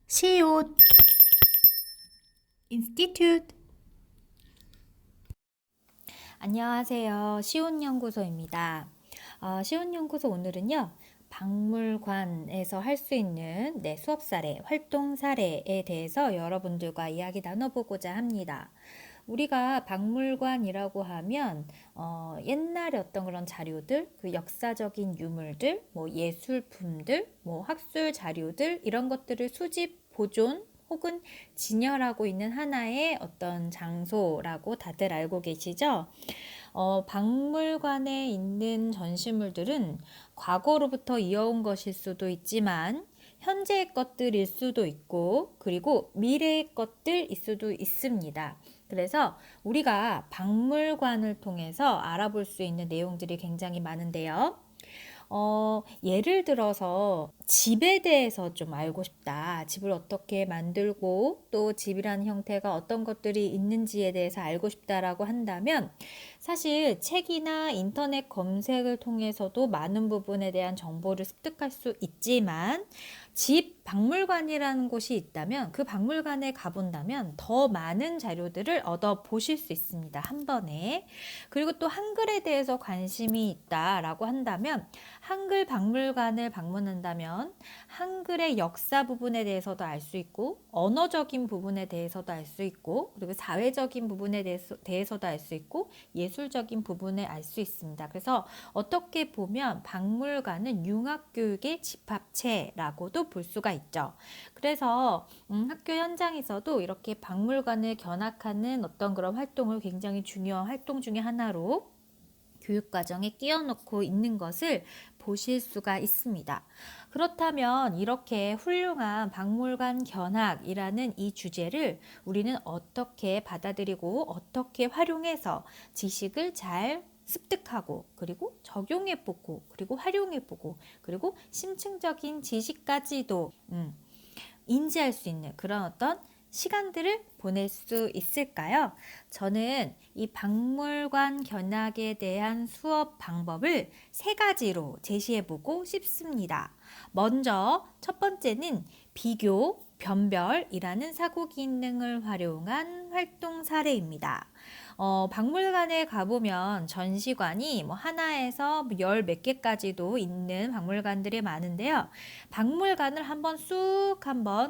시옷 인스티튜트. 안녕하세요. 시온연구소입니다. 시온연구소 오늘은요, 박물관에서 할 수 있는 수업 사례, 활동 사례에 대해서 여러분들과 이야기 나눠보고자 합니다. 우리가 박물관이라고 하면 옛날에 어떤 그런 자료들, 그 역사적인 유물들, 뭐 예술품들, 뭐 학술 자료들 이런 것들을 수집, 보존 혹은 진열하고 있는 하나의 어떤 장소라고 다들 알고 계시죠? 박물관에 있는 전시물들은 과거로부터 이어온 것일 수도 있지만 현재의 것들일 수도 있고 그리고 미래의 것들일 수도 있습니다. 그래서 우리가 박물관을 통해서 알아볼 수 있는 내용들이 굉장히 많은데요. 예를 들어서 집에 대해서 좀 알고 싶다. 집을 어떻게 만들고 또 집이라는 형태가 어떤 것들이 있는지에 대해서 알고 싶다라고 한다면 사실 책이나 인터넷 검색을 통해서도 많은 부분에 대한 정보를 습득할 수 있지만 집 박물관이라는 곳이 있다면 그 박물관에 가본다면 더 많은 자료들을 얻어 보실 수 있습니다. 한 번에. 그리고 또 한글에 대해서 관심이 있다라고 한다면 한글 박물관을 방문한다면 한글의 역사 부분에 대해서도 알 수 있고 언어적인 부분에 대해서도 알 수 있고 그리고 사회적인 부분에 대해서도 알 수 있고 예술적인 부분을 알 수 있습니다. 그래서 어떻게 보면 박물관은 융합교육의 집합체라고도 볼 수가 있죠. 그래서 학교 현장에서도 이렇게 박물관을 견학하는 어떤 그런 활동을 굉장히 중요한 활동 중에 하나로 교육과정에 끼워 넣고 있는 것을 보실 수가 있습니다. 그렇다면 이렇게 훌륭한 박물관 견학이라는 이 주제를 우리는 어떻게 받아들이고 어떻게 활용해서 지식을 잘 습득하고 그리고 적용해보고 그리고 활용해보고 그리고 심층적인 지식까지도 인지할 수 있는 그런 어떤 시간들을 보낼 수 있을까요? 저는 이 박물관 견학에 대한 수업 방법을 세 가지로 제시해보고 싶습니다. 먼저 첫 번째는 비교, 변별이라는 사고 기능을 활용한 활동 사례입니다. 박물관에 가보면 전시관이 뭐 하나에서 열 몇 개까지도 있는 박물관들이 많은데요. 박물관을 한번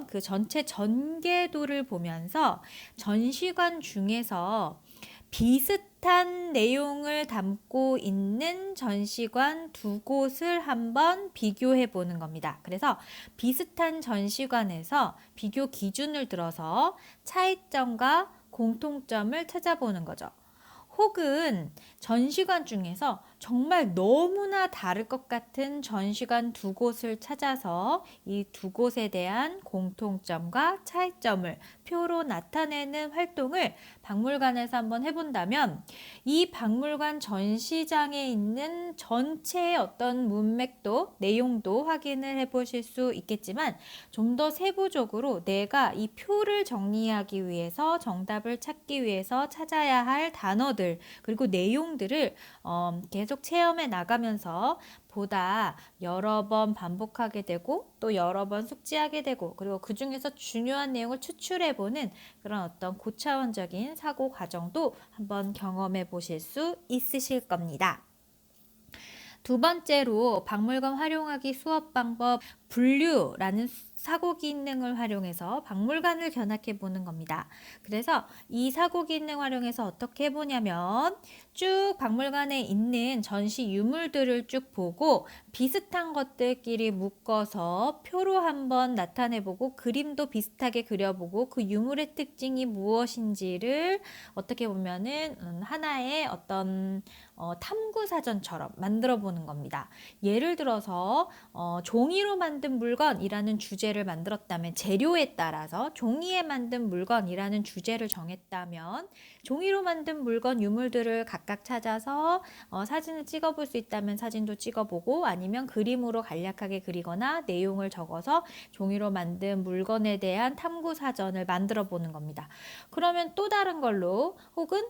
그 전체 전개도를 보면서 전시관 중에서 비슷한 내용을 담고 있는 전시관 두 곳을 한번 비교해 보는 겁니다. 그래서 비슷한 전시관에서 비교 기준을 들어서 차이점과 공통점을 찾아보는 거죠. 혹은 전시관 중에서 정말 너무나 다를 것 같은 전시관 두 곳을 찾아서 이 두 곳에 대한 공통점과 차이점을 표로 나타내는 활동을 박물관에서 한번 해본다면 이 박물관 전시장에 있는 전체의 어떤 문맥도 내용도 확인을 해보실 수 있겠지만 좀 더 세부적으로 내가 이 표를 정리하기 위해서 정답을 찾기 위해서 찾아야 할 단어들 그리고 내용들을 계속 체험해 나가면서 보다 여러 번 반복하게 되고 또 여러 번 숙지하게 되고 그리고 그 중에서 중요한 내용을 추출해 보는 그런 어떤 고차원적인 사고 과정도 한번 경험해 보실 수 있으실 겁니다. 두 번째로 박물관 활용하기 수업 방법 분류라는 사고 기능을 활용해서 박물관을 견학해 보는 겁니다. 그래서 이 사고 기능 활용해서 어떻게 해보냐면 쭉 박물관에 있는 전시 유물들을 쭉 보고 비슷한 것들끼리 묶어서 표로 한번 나타내보고 그림도 비슷하게 그려보고 그 유물의 특징이 무엇인지를 어떻게 보면은 하나의 어떤 탐구 사전처럼 만들어 보는 겁니다. 예를 들어서 종이로 만든 물건이라는 주제를 만들었다면 재료에 따라서 종이에 만든 물건이라는 주제를 정했다면 종이로 만든 물건 유물들을 각각 찾아서 사진을 찍어볼 수 있다면 사진도 찍어보고 아니면 그림으로 간략하게 그리거나 내용을 적어서 종이로 만든 물건에 대한 탐구 사전을 만들어 보는 겁니다. 그러면 또 다른 걸로 혹은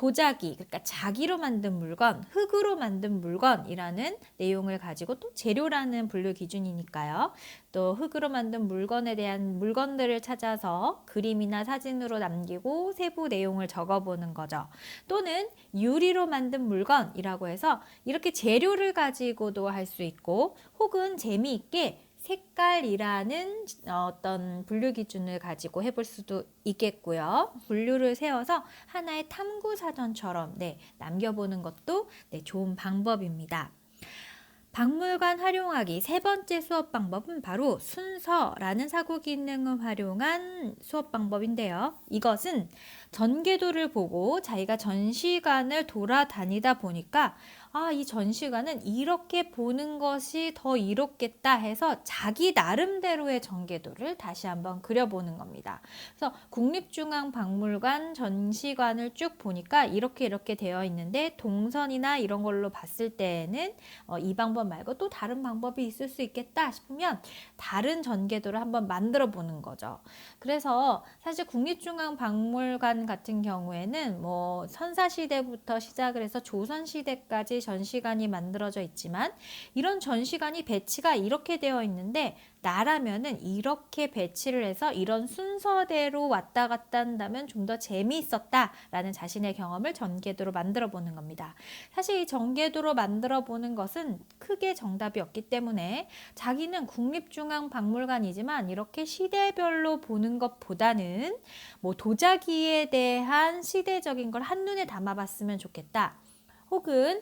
도자기, 그러니까 자기로 만든 물건, 흙으로 만든 물건이라는 내용을 가지고 또 재료라는 분류 기준이니까요. 또 흙으로 만든 물건에 대한 물건들을 찾아서 그림이나 사진으로 남기고 세부 내용을 적어보는 거죠. 또는 유리로 만든 물건이라고 해서 이렇게 재료를 가지고도 할 수 있고, 혹은 재미있게 색깔이라는 어떤 분류 기준을 가지고 해볼 수도 있겠고요. 분류를 세워서 하나의 탐구 사전처럼 남겨보는 것도 좋은 방법입니다. 박물관 활용하기 세 번째 수업 방법은 바로 순서라는 사고 기능을 활용한 수업 방법인데요. 이것은 전개도를 보고 자기가 전시관을 돌아다니다 보니까 이 전시관은 이렇게 보는 것이 더 이롭겠다 해서 자기 나름대로의 전개도를 다시 한번 그려보는 겁니다. 그래서 국립중앙박물관 전시관을 쭉 보니까 이렇게 되어 있는데 동선이나 이런 걸로 봤을 때에는 이 방법 말고 또 다른 방법이 있을 수 있겠다 싶으면 다른 전개도를 한번 만들어 보는 거죠. 그래서 사실 국립중앙박물관 같은 경우에는 뭐 선사시대부터 시작을 해서 조선시대까지 전시관이 만들어져 있지만 이런 전시관이 배치가 이렇게 되어 있는데 나라면은 이렇게 배치를 해서 이런 순서대로 왔다 갔다 한다면 좀 더 재미있었다라는 자신의 경험을 전개도로 만들어 보는 겁니다. 사실 이 전개도로 만들어 보는 것은 크게 정답이 없기 때문에 자기는 국립중앙박물관이지만 이렇게 시대별로 보는 것보다는 뭐 도자기에 대한 시대적인 걸 한눈에 담아봤으면 좋겠다. 혹은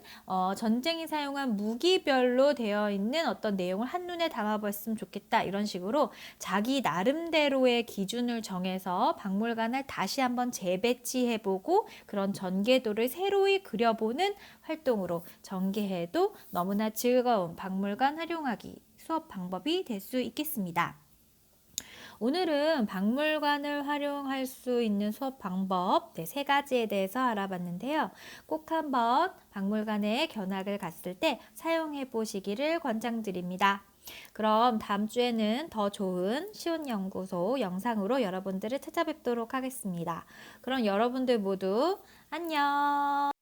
전쟁이 사용한 무기별로 되어 있는 어떤 내용을 한눈에 담아봤으면 좋겠다. 이런 식으로 자기 나름대로의 기준을 정해서 박물관을 다시 한번 재배치해보고 그런 전개도를 새로이 그려보는 활동으로 전개해도 너무나 즐거운 박물관 활용하기 수업 방법이 될 수 있겠습니다. 오늘은 박물관을 활용할 수 있는 수업 방법 세 가지에 대해서 알아봤는데요. 꼭 한번 박물관에 견학을 갔을 때 사용해 보시기를 권장드립니다. 그럼 다음 주에는 더 좋은 쉬운 연구소 영상으로 여러분들을 찾아뵙도록 하겠습니다. 그럼 여러분들 모두 안녕!